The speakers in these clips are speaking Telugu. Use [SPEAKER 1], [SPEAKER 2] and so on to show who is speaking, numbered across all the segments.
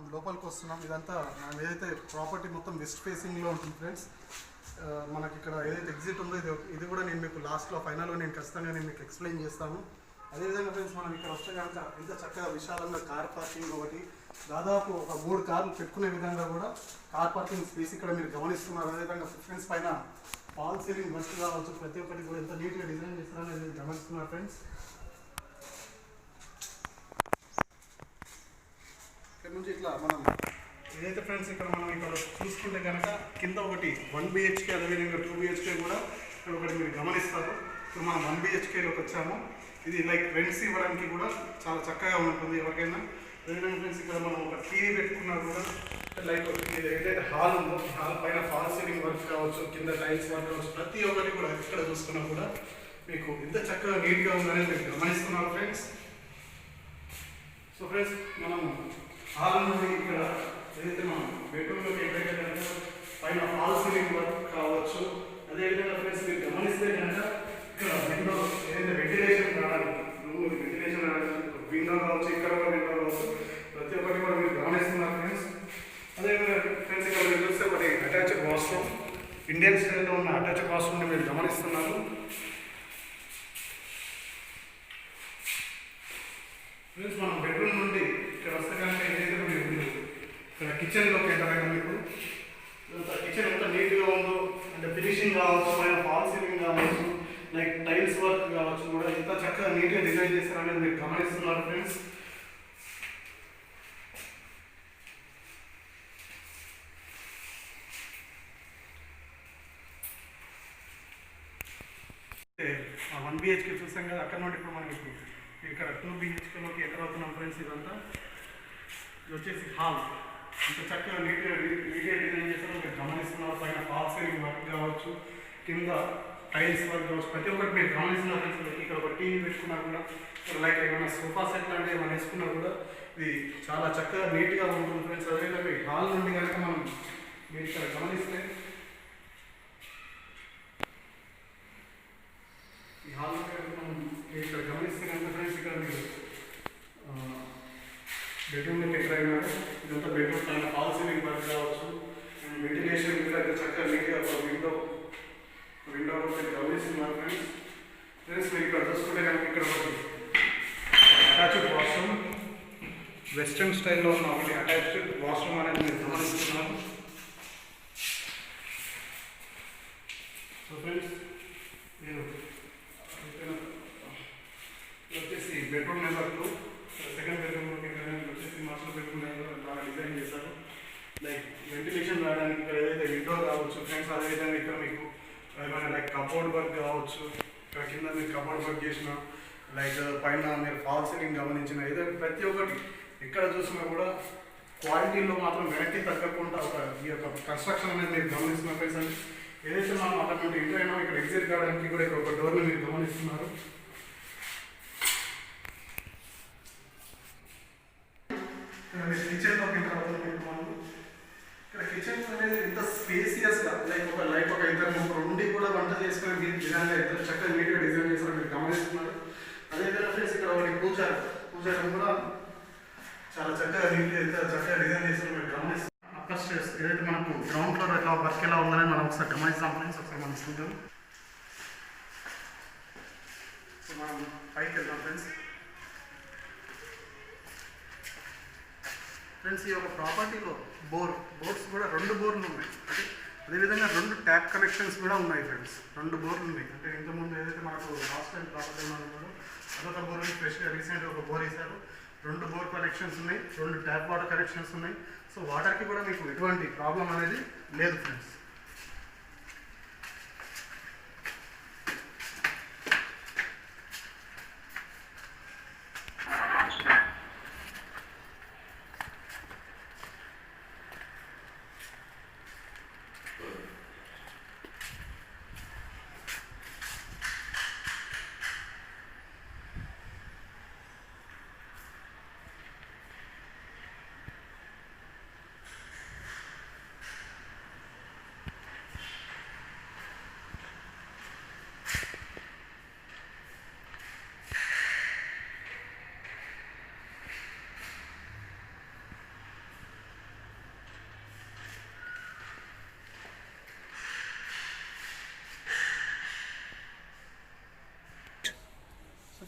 [SPEAKER 1] మనం లోపలికి వస్తున్నాం. ఇదంతా మనం ఏదైతే ప్రాపర్టీ మొత్తం వెస్ట్ ఫేసింగ్లో ఉంటుంది ఫ్రెండ్స్. మనకి ఇక్కడ ఏదైతే ఎగ్జిట్ ఉందో ఇది కూడా నేను మీకు లాస్ట్లో ఫైనల్లో నేను ఖచ్చితంగా నేను మీకు ఎక్స్ప్లెయిన్ చేస్తాను. అదేవిధంగా ఫ్రెండ్స్ మనం ఇక్కడ వస్తే కనుక ఇంత చక్కగా విశాలంగా కార్ పార్కింగ్ ఒకటి దాదాపు ఒక 3 కార్లు పెట్టుకునే విధంగా కూడా కార్ పార్కింగ్ స్పేస్ ఇక్కడ మీరు గమనిస్తున్నారు. అదేవిధంగా ఫ్రెండ్స్ పైన ఫాల్ సీలింగ్ వర్క్ కావచ్చు, ప్రతి ఒక్కటి కూడా ఎంత నీట్గా డిజైన్ చేస్తారని మీరు గమనిస్తున్నారు ఫ్రెండ్స్. ఇక్కడ నుంచి ఇట్లా మనం ఏదైతే ఫ్రెండ్స్ ఇక్కడ మనం ఇక్కడ చూసుకుంటే కనుక కింద ఒకటి 1 BHK అదేవిధంగా 2 BHK కూడా ఇక్కడ ఒకటి మీరు గమనిస్తారు. ఇప్పుడు మనం 1 BHKలోకి వచ్చాము. ఇది లైక్ రెంట్స్ ఇవ్వడానికి కూడా చాలా చక్కగా ఉంటుంది ఎవరికైనా. అదేవిధంగా ఫ్రెండ్స్ ఇక్కడ మనం ఒక టీవీ పెట్టుకున్నా కూడా లైక్ ఏదైతే హాల్ ఉందో హాల్ పైన ఫాల్ సీలింగ్ వర్క్ కావచ్చు, కింద టైల్స్ వర్క్ కావచ్చు, ప్రతి ఒక్కటి కూడా ఇక్కడ చూసుకున్నా కూడా మీకు ఎంత చక్కగా నీట్గా ఉందనేది మీరు గమనిస్తున్నారు ఫ్రెండ్స్. సో ఫ్రెండ్స్ మనం హాల్ నుండి ఇక్కడ ఏదైతే మనం బెడ్రూమ్లోకి ఎక్కడైతే కనుక పైన ఫాల్ సీలింగ్ వర్క్ కావచ్చు. అదేవిధంగా ఫ్రెండ్స్ మీరు గమనిస్తే కనుక ఇక్కడ విండో ఏదైతే వెంటిలేషన్ రావడానికి వెంటిలేషన్ రావడానికి విండో కావచ్చు, ఇక్కడ కూడా విండో కావచ్చు, ప్రతి ఒక్కటి కూడా మీరు గమనిస్తున్నారు ఫ్రెండ్స్. అదేవిధంగా ఫ్రెండ్స్ ఇక్కడ మీరు చూస్తే ఒకటి అటాచ్డ్ వాష్రూమ్, ఇండియన్ స్టైల్లో ఉన్న అటాచ్డ్ వాష్రూమ్ని మీరు గమనిస్తున్నారు. ఫ్రెండ్స్ మనం బెడ్రూమ్ నుండి ఇక్కడ వస్తే కనుక ఏదైతే మీరు ఇక్కడ కిచెన్లోకి ఎంటర్ అయినా మీకు కిచెన్ ఎంత నీట్గా ఉందో అంటే ఫినిషింగ్ కావచ్చు, పైన ఫాల్ సీలింగ్ కావచ్చు, లైక్ టైల్స్ వర్క్ కావచ్చు కూడా ఎంత చక్కగా నీట్గా డిజైన్ చేస్తారనేది మీరు గమనిస్తున్నారు ఫ్రెండ్స్. ఆ 1 BHK చూసాం కదా, అక్కడ నుండి ఇప్పుడు మనం ఇక్కడ 2 BHKలోకి ఎంటర్ అవుతున్నాం ఫ్రెండ్స్. ఇదంతా ఇది వచ్చేసి హాల్. ఇంత చక్కగా నీట్గా డిజైన్ చేస్తారో మీరు గమనిస్తున్నారు. పైన ఫాల్ సీలింగ్ వర్క్ కావచ్చు, కింద టైల్స్ వర్క్ కావచ్చు, ప్రతి ఒక్కటి మీరు గమనిస్తున్నారు ఫ్రెండ్స్. ఇక్కడ ఒక టీవీ పెట్టుకున్నా కూడా లైక్ ఏమైనా సోఫా సెట్ లాంటివి ఏమైనా వేసుకున్నా కూడా ఇది చాలా చక్కగా నీట్గా ఉంటుంది ఫ్రెండ్స్. అదేవిధంగా ఈ హాల్ నుండి కనుక మనం మీరు ఇక్కడ గమనిస్తే ఈ హాల్ మనం ఇక్కడ గమనిస్తే కనుక ఫ్రెండ్స్ ఇక్కడ మీరు బెడ్రూమ్లోకి ఎంటర్ అయినారు. ఇదంతా బెడ్రూమ్ పైన ఫాల్ సీలింగ్ వర్క్ కావచ్చు, వెంటిలేషన్ ఇక్కడ చక్కగా నీట్గా విండో మీరు గమనిస్తున్నారు ఫ్రెండ్స్. ఫ్రెండ్స్ మీరు ఇక్కడ చూసుకుంటే కనుక ఇక్కడ ఒకటి అటాచ్డ్ వాష్రూమ్, వెస్ట్రన్ స్టైల్లో ఉన్న ఒకటి అటాచ్డ్ వాష్రూమ్ అనేది మీరు గమనిస్తున్నారు. సో ఫ్రెండ్స్ మీరు వచ్చేసి బెడ్రూమ్ నెంబర్ 2 సెకండ్ బెడ్రూమ్లోకి వచ్చేసి మాస్టర్ బెడ్రూమ్ బాగా డిజైన్ చేశారు. లైక్ వెంటిలేషన్ రావడానికి ఇక్కడ ఏదైతే విండో కావచ్చు ఫ్రెండ్స్. అదేవిధంగా ఇక్కడ మీకు ఏమైనా లైక్ కబోర్డ్ వర్క్ కావచ్చు, ఇక్కడ కింద మీరు కబోర్డ్ వర్క్ చేసిన లైక్ పైన మీరు ఫాల్ సీలింగ్ గమనించిన ఏదైతే ప్రతి ఒక్కటి ఎక్కడ చూసినా కూడా క్వాలిటీలో మాత్రం వెనక్కి తగ్గకుండా ఒక ఈ యొక్క కన్స్ట్రక్షన్ అనేది మీరు గమనిస్తున్న ఫ్రెండ్స్. అంటే ఏదైతే మనం అక్కడ నుండి ఎంటర్ అయినా ఇక్కడ ఎగ్జిట్ కావడానికి కూడా ఇక్కడ ఒక డోర్ని మీరు గమనిస్తున్నారు. కిచెన్లోకి ఎంటర్ అవుతుంది మనం. ఇక్కడ కిచెన్ అనేది ఎంత స్పేసియస్గా లైక్ ఒక ఇద్దరు ముగ్గురు ఉండి కూడా వంట చేసుకునే విధంగా ఎంత చక్కగా నీట్గా డిజైన్ చేస్తారో మీరు గమనిస్తున్నారు. అదేవిధంగా ఫ్రెండ్స్ ఇక్కడ ఒకటి పూజారం కూడా చాలా చక్కగా నీట్గా ఎంత చక్కగా డిజైన్ చేస్తారో మీరు గమనిస్తున్నారు. అప్పర్ స్టేర్స్ ఏదైతే మనకు గ్రౌండ్ ఫ్లోర్ ఎట్లా వర్క్ ఎలా ఉందని మనం ఒకసారి గమనిస్తాం ఫ్రెండ్స్. ఒకసారి మనం చూద్దాం. సో మనం పైకి వెళ్దాం ఫ్రెండ్స్. ఫ్రెండ్స్ ఈ యొక్క ప్రాపర్టీలో బోర్డ్స్ కూడా 2 బోర్లు ఉన్నాయి. అదేవిధంగా 2 ట్యాప్ కనెక్షన్స్ కూడా ఉన్నాయి ఫ్రెండ్స్. 2 బోర్లు ఉన్నాయి. అంటే ఇంతకుముందు ఏదైతే మనకు లాస్ట్ టైం ప్రాపర్టీ ఉన్నారో అదొక బోర్ని ఫ్రెష్గా రీసెంట్గా ఒక బోర్ వేశారు. 2 బోర్ కనెక్షన్స్ ఉన్నాయి, 2 ట్యాప్ వాటర్ కనెక్షన్స్ ఉన్నాయి. సో వాటర్కి కూడా మీకు ఎటువంటి ప్రాబ్లం అనేది లేదు ఫ్రెండ్స్.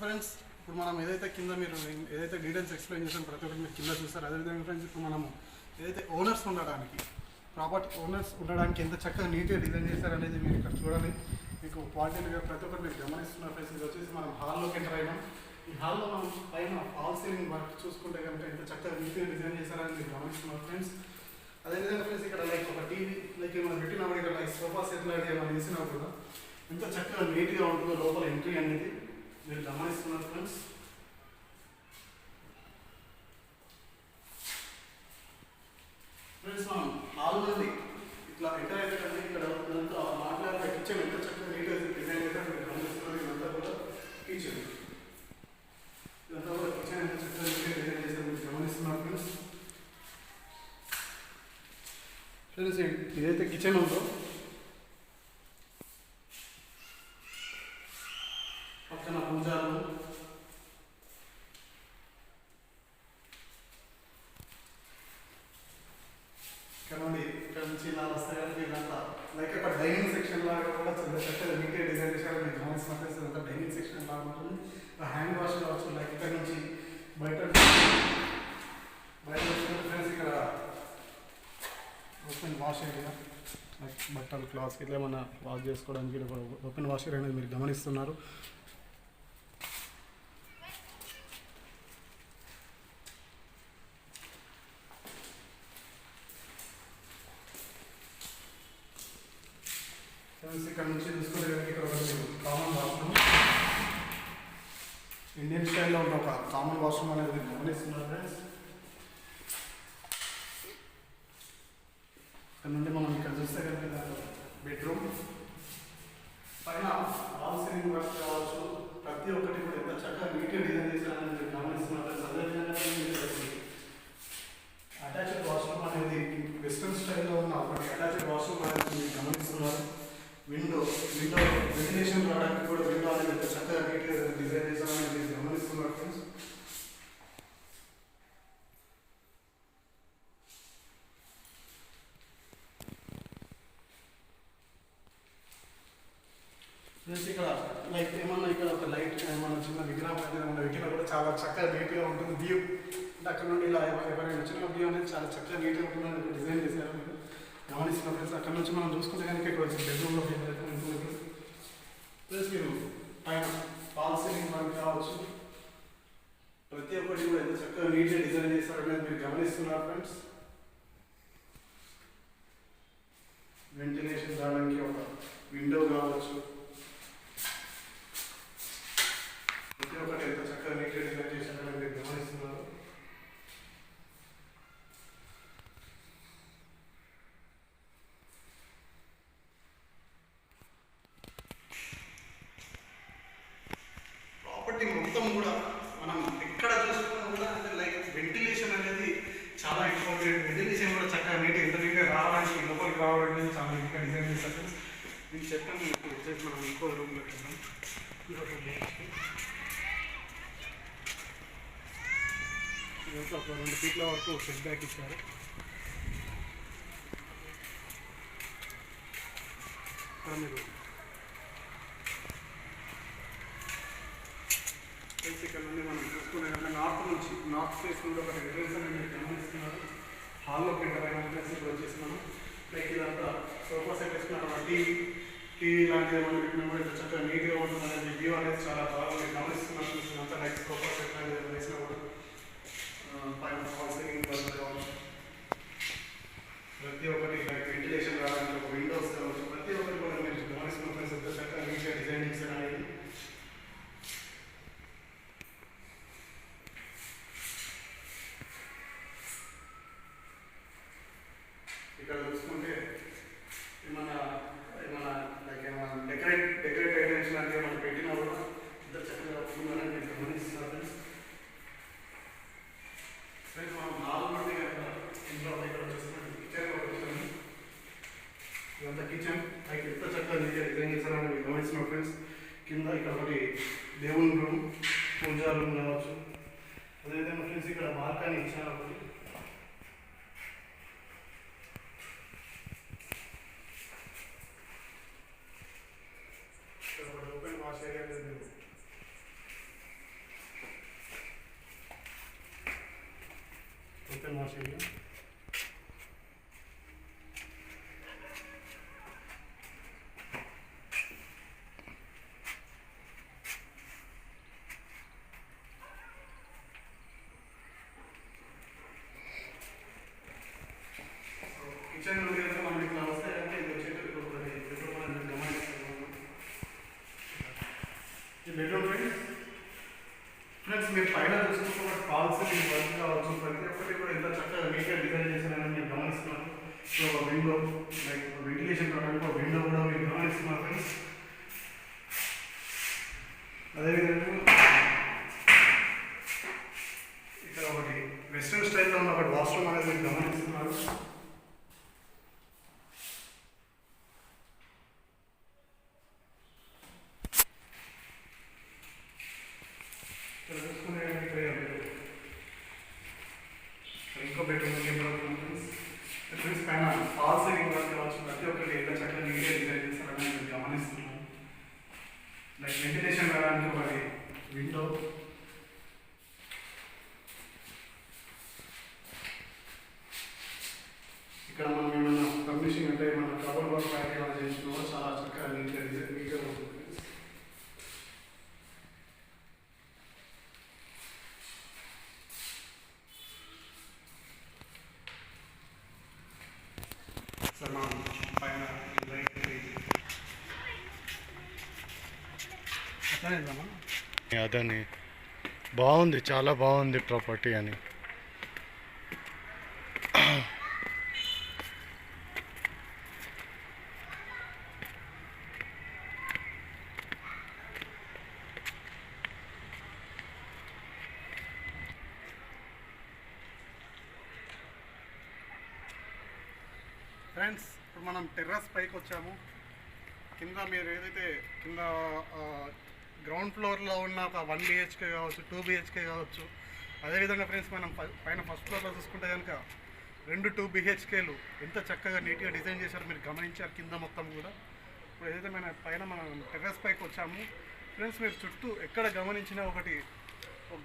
[SPEAKER 1] ఫ్రెండ్స్ ఇప్పుడు మనం ఏదైతే కింద మీరు ఏదైతే డీటెయిల్స్ ఎక్స్ప్లెయిన్ చేసాం ప్రతి ఒక్కటి మీరు కింద చూస్తారు. అదేవిధంగా ఫ్రెండ్స్ ఇప్పుడు మనము ఏదైతే ఓనర్స్ ఉండడానికి ప్రాపర్టీ ఓనర్స్ ఉండడానికి ఎంత చక్కగా నీట్గా డిజైన్ చేశారనేది మీరు ఇక్కడ చూడాలి. మీకు క్వాలిటీగా ప్రతి ఒక్కటి మీరు గమనిస్తున్నారు ఫ్రెండ్స్. ఇది వచ్చేసి మనం హాల్లోకి ఎంటర్ అయినాం. ఈ హాల్లో మనం పైన ఫాల్ సీలింగ్ వర్క్ చూసుకుంటే కనుక ఎంత చక్కగా నీట్గా డిజైన్ చేశారని మీరు గమనిస్తున్నారు ఫ్రెండ్స్. అదేవిధంగా ఫ్రెండ్స్ ఇక్కడ లైక్ ఒక టీవీ లైక్ మనం పెట్టినప్పుడు ఇక్కడ లైక్ సోఫా సెట్ లాంటివి మనం వేసినా కూడా ఎంత చక్కగా నీట్గా ఉంటుందో లోపల ఎంట్రీ అనేది మీరు గమనిస్తున్నారు ఫ్రెండ్స్. ఫ్రెండ్స్ మనం హాల్ నుండి ఇట్లా ఎంటర్ అయితే కానీ ఇక్కడ మాట్లాడే కిచెన్ ఎంత చక్కగా నీట్గా డిజైన్ చేశారు మీరు గమనిస్తున్నారు. ఇదంతా కూడా కిచెన్, ఇదంతా కూడా కిచెన్ ఎంత చక్కగా నీట్గా డిజైన్ చేశారు మీరు గమనిస్తున్నారు ఫ్రెండ్స్. ఫ్రెండ్స్ ఇదైతే కిచెన్ ఉందో పక్కన పూజాలు, ఇక్కడ నుంచి ఇలా వస్తాయి. ఇదంతా లైక్ ఒక డైనింగ్ సెక్షన్ లాగా కూడా చాలా చక్కగా నీట్గా డిజైన్ చేశారు మీరు గమనిస్తున్నట్టు. ఇదంతా డైనింగ్ సెక్షన్ లాగా ఉంటుంది. హ్యాండ్ వాష్ కావచ్చు లైక్ ఇక్కడ నుంచి బయట ఫ్రెండ్స్ ఇక్కడ ఓపెన్ వాష్ ఏరియా లైక్ బట్టలు క్లాత్స్ ఇట్లా ఏమన్నా వాష్ చేసుకోవడానికి ఓపెన్ వాష్ ఏరియా అనేది మీరు గమనిస్తున్నారు. ఇక్కడ నుంచి చూసుకుంటే ఇక్కడ కామన్ వాష్రూమ్, ఇండియన్ స్టైల్లో ఉన్న ఒక కామన్ వాష్రూమ్ అనేది మీరు గమనిస్తున్నారు ఫ్రెండ్స్. ఇక్కడ నుండి మనం ఇక్కడ చూస్తే కనుక బెడ్రూమ్ పైన వాల్ సీలింగ్ వర్క్ కావచ్చు ప్రతి ఒక్కటి కూడా ఎంత చక్కగా నీట్గా డిజైన్ చేశారని మీరు గమనిస్తున్నారు ఫ్రెండ్స్. అదేవిధంగా అటాచ్డ్ వాష్రూమ్ అనేది వెస్ట్రన్ స్టైల్లో ఉన్న ఒకటి అటాచ్డ్ వాష్రూమ్ అనేది మీరు గమనిస్తున్నారు. విండో వెంటిలేషన్ రావడానికి కూడా విండో అనేది ఎంత చక్కగా నీట్గా డిజైన్ చేశారని మీరు గమనిస్తున్నారు ఫ్రెండ్స్. ఫ్రెండ్స్ ఇక్కడ లైక్ ఏమన్నా ఇక్కడ ఒక లైట్ ఏమన్నా చిన్న విగ్రహం ఏమన్నా పెట్టినా కూడా చాలా చక్కగా నీట్గా ఉంటుంది. వ్యూ అంటే అక్కడ నుండి ఇలా ఎవరైనా వచ్చిన వ్యూ అనేది చాలా చక్కగా నీట్గా ఉంటుందని డిజైన్ చేశారు మీరు గమనిస్తున్నారు ఫ్రెండ్స్. అక్కడ నుంచి మనం చూసుకుంటే కనుక ఇక్కడ వచ్చి బెడ్రూమ్లో ఉంటుంది. ప్లస్ మీరు పైన ఫాల్ సీలింగ్ వర్క్ కావచ్చు ప్రతి ఒక్కటి కూడా ఎంత చక్కగా నీట్గా డిజైన్ చేశారనేది మీరు గమనిస్తున్నారు ఫ్రెండ్స్. వెంటిలేషన్ రావడానికి ఒక విండో కావచ్చు ప్రతి ఒక్కటి ఎంత చక్కగా నీట్గా డిజైన్ చేశారని మీరు గమనిస్తున్నారు. ప్రాపర్టీ మొత్తం కూడా మనం ఎక్కడ చూసుకున్నా కూడా అంటే లైక్ వెంటిలేషన్ అనేది చాలా ఇంపార్టెంట్. వెంటిలేషన్ కూడా చక్కగా నీట్గా ఎంత నీట్గా రావడానికి లోపలికి రావడానికి చాలా నీట్గా డిజైన్ చేస్తారు. నేను చెప్పాను వచ్చేసి మనం ఇంకో రూమ్లోకి వెళ్దాం. ఇదంతా ఒక 2 ఫీట్ల వరకు సెట్ బ్యాక్ ఇచ్చారు. ఇక్కడ మీరు ఇక్కడ నుండి మనం చూసుకునే నార్త్ ఫేస్ నుండి ఒక ఎంట్రన్స్ అనేది మీరు గమనిస్తున్నారు. హాల్లోకి ఎంటర్ అయిన ఎంట్రన్స్ ఇక్కడ వచ్చేసి మనం లైక్ ఇదంతా సోఫా సెట్ వేసుకున్న టీవీ లాంటిది ఏమైనా పెట్టినా కూడా ఇంత చక్కగా నీట్గా ఉంటుంది అనేది వ్యూ అనేది చాలా బాగా మీరు గమనిస్తున్నారు. అంతా లైక్ సోఫా సెట్ అనేది వేసినా కూడా పైన ఫాల్ సీలింగ్ కావచ్చు ప్రతి ఒక్కటి లైక్ వెంటిలేషన్ రావడానికి ఒక విండోస్ కావచ్చు ప్రతి ఒక్కటి కూడా మీరు గమనిస్తున్న ఎంత చక్కగా నీట్గా డిజైన్ చేశారు అనేది. ఇక్కడ చూసుకుంటే ఏమన్నా లైక్ ఏమన్నా డెకరేట్ ఐటమ్స్ లాంటివి ఏమైనా పెట్టినా కూడా ఎంత చక్కగా వస్తుందని మీరు గమనిస్తున్నారు ఫ్రెండ్స్. ఫ్రెండ్స్ మనం 4 నుండి ఇంట్లో ఇక్కడ వచ్చేస్తున్నాం కిచెన్ వచ్చాము. ఇదంతా కిచెన్ లైక్ ఎంత చక్కగా నీట్గా డిజైన్ చేశారని మీరు గమనిస్తున్నారు ఫ్రెండ్స్. కింద ఇక్కడ ఒకటి దేవుని రూమ్ పూజా రూమ్ కావచ్చు. అదేవిధంగా ఫ్రెండ్స్ ఇక్కడ బాల్కనీ ఇచ్చారు ఒకటి. Open wash area chicken wash area. Kitchen నుండి కనుక మనం ఇట్లా వస్తే అంటే ఇది వచ్చేటప్పుడు బెడ్రూమ్ అనేది గమనిస్తాము. ఈ బెడ్రూమ్ ఫ్రెండ్స్ మీరు పైన చూసుకుంటే ఫాల్ సీలింగ్ వర్క్ కావచ్చు, ప్రతి ఒక్కటి కూడా ఎంత చక్కగా నీట్గా డిజైన్ చేశారని మీరు గమనిస్తున్నారు. సో విండో లైక్ వెంటిలేషన్ రావడానికి ఒక విండో కూడా మీరు గమనిస్తున్నారు ఫ్రెండ్స్. అదేవిధంగా ఇక్కడ ఒకటి వెస్ట్రన్ స్టైల్లో ఉన్న ఒకటి వాష్రూమ్ అనేది మీరు గమనిస్తున్నారు. ఇంకో బెడ్రూమ్ ఫ్రెండ్స్ పైన ఫాల్ సీలింగ్ వర్క్ కావచ్చు, ప్రతి ఒక్కటి ఎంత చక్కగా నీట్గా డిజైన్ చేస్తారని మీరు గమనిస్తున్నాను. లైక్ వెంటిలేషన్ రావడానికి ఒకటి విండో, ఇక్కడ మనం ఏమైనా పర్మిషన్ అంటే ఏమైనా కబోర్డ్ వర్క్ ప్యాక్ ఏమైనా చేసినా చాలా చక్కగా నీట్గా ఉంటుంది.
[SPEAKER 2] అదని బాగుంది, చాలా బాగుంది ప్రాపర్టీ అని.
[SPEAKER 1] ఫ్రెండ్స్ ఇప్పుడు మనం టెర్రస్ పైకి వచ్చాము. కింద మీరు ఏదైతే కింద గ్రౌండ్ ఫ్లోర్లో ఉన్న ఒక 1 BHK కావచ్చు, 2 BHK కావచ్చు. అదేవిధంగా ఫ్రెండ్స్ మనం పైన ఫస్ట్ ఫ్లోర్లో చూసుకుంటే కనుక 2 BHKలు ఎంత చక్కగా నీట్గా డిజైన్ చేశారో మీరు గమనించారు కింద మొత్తం కూడా. ఇప్పుడు ఏదైతే మనం టెర్రస్ పైకి వచ్చాము ఫ్రెండ్స్, మీరు చుట్టూ ఎక్కడ గమనించినా ఒకటి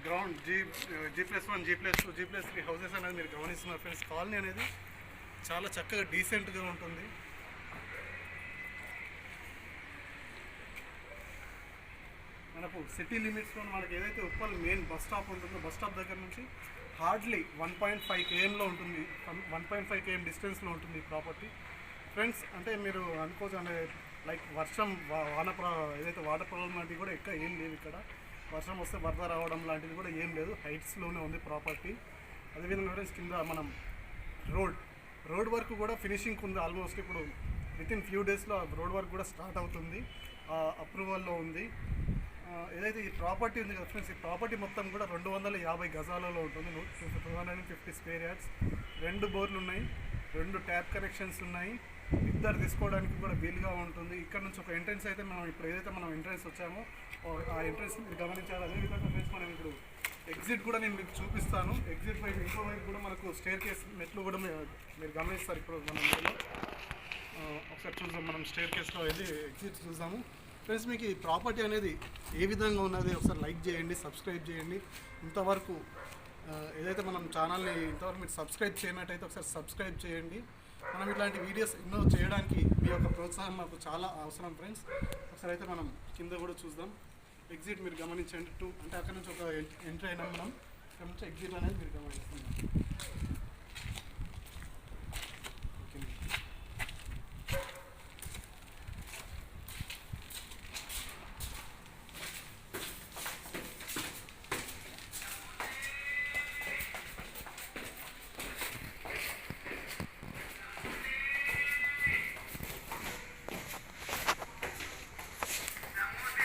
[SPEAKER 1] ground G+1, G+2, G+3 houses అనేది మీరు గమనిస్తున్నారు ఫ్రెండ్స్. కాలనీ అనేది చాలా చక్కగా డీసెంట్గా ఉంటుంది. మనకు సిటీ లిమిట్స్లో మనకి ఏదైతే ఉప్పల్ మెయిన్ బస్ స్టాప్ ఉంటుందో, బస్ స్టాప్ దగ్గర నుంచి హార్డ్లీ 1.5 kmలో ఉంటుంది, 1.5 km డిస్టెన్స్లో ఉంటుంది ఈ ప్రాపర్టీ ఫ్రెండ్స్. అంటే మీరు అనుకోవచ్చు అంటే లైక్ వర్షం ఏదైతే వాటర్ ప్రాబ్లం లాంటివి కూడా ఎక్కువ ఏం లేదు ఇక్కడ. వర్షం వస్తే వరద రావడం లాంటిది కూడా ఏం లేదు, హైట్స్లోనే ఉంది ప్రాపర్టీ. అదేవిధంగా ఫ్రెండ్స్ కింద మనం రోడ్ వర్క్ కూడా ఫినిషింగ్ ఉంది ఆల్మోస్ట్. ఇప్పుడు వితిన్ ఫ్యూ డేస్లో రోడ్ వర్క్ కూడా స్టార్ట్ అవుతుంది, అప్రూవల్లో ఉంది. ఏదైతే ఈ ప్రాపర్టీ ఉంది కదా ఫ్రెండ్స్, ఈ ప్రాపర్టీ మొత్తం కూడా 250 గజాలలో ఉంటుంది, 250 స్క్వేర్ యార్డ్స్. 2 బోర్లు ఉన్నాయి, 2 ట్యాప్ కనెక్షన్స్ ఉన్నాయి, ఇద్దరు తీసుకోవడానికి కూడా వీలుగా ఉంటుంది. ఇక్కడ నుంచి ఒక ఎంట్రెన్స్ అయితే మనం ఇప్పుడు ఏదైతే మనం ఎంట్రెన్స్ వచ్చామో ఆ ఎంట్రెన్స్ మీరు గమనించాలి. అదేవిధంగా ఫ్రెండ్స్ మనం ఇప్పుడు ఎగ్జిట్ కూడా నేను మీకు చూపిస్తాను. ఎగ్జిట్ వైపు ఇంకో వైపు కూడా మనకు స్టేర్ కేస్ మెట్లు కూడా మీరు గమనిస్తారు. ఇప్పుడు మనం ఒకసారి చూద్దాం, మనం స్టేర్ కేస్లో వెళ్ళి ఎగ్జిట్ చూద్దాము ఫ్రెండ్స్. మీకు ఈ ప్రాపర్టీ అనేది ఏ విధంగా ఉన్నది ఒకసారి లైక్ చేయండి, సబ్స్క్రైబ్ చేయండి. ఇంతవరకు ఏదైతే మనం ఛానల్ని ఇంతవరకు మీరు సబ్స్క్రైబ్ చేయనట్టయితే ఒకసారి సబ్స్క్రైబ్ చేయండి. మనం ఇట్లాంటి వీడియోస్ ఎన్నో చేయడానికి మీ యొక్క ప్రోత్సాహం మాకు చాలా అవసరం ఫ్రెండ్స్. ఒకసారి అయితే మనం కింద కూడా చూద్దాం. ఎగ్జిట్ మీరు గమనించండి, అంటే అక్కడ నుంచి ఒక ఎంట్రీ అయినా మనం అక్కడ నుంచి ఎగ్జిట్ అనేది మీరు గమనిస్తున్నాం.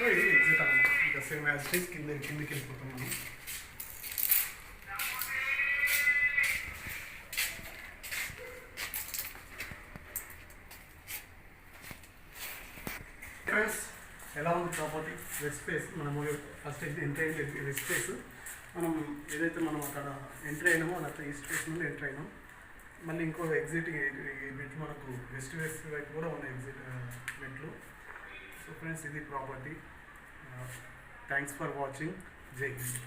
[SPEAKER 1] సో ఇది ఎగ్జిట్ అన్నమాట, ఇక సేమ్ యాజ్ ఇట్ ఈస్ కిందకి వెళ్ళిపోతాం మనం. ఫ్రెండ్స్ ఎలా ఉంది ప్రాపర్టీ? వెస్ట్ ఫేస్ మనము ఫస్ట్ ఎంట్రీ అయింది వెస్ట్ ఫేస్. మనం ఏదైతే మనం అక్కడ ఎంట్రీ అయినామో అలా ఈస్ట్ ఫేస్ నుండి ఎంట్రీ అయినాం. మళ్ళీ ఇంకో ఎగ్జిట్ మెట్లు మనకు వెస్ట్ ఫేస్ వైపు కూడా ఉన్నాయి ఎగ్జిట్ మెట్లు. సో ఫ్రెండ్స్ ఇది ప్రాపర్టీ. Thanks for watching. జై హింద్.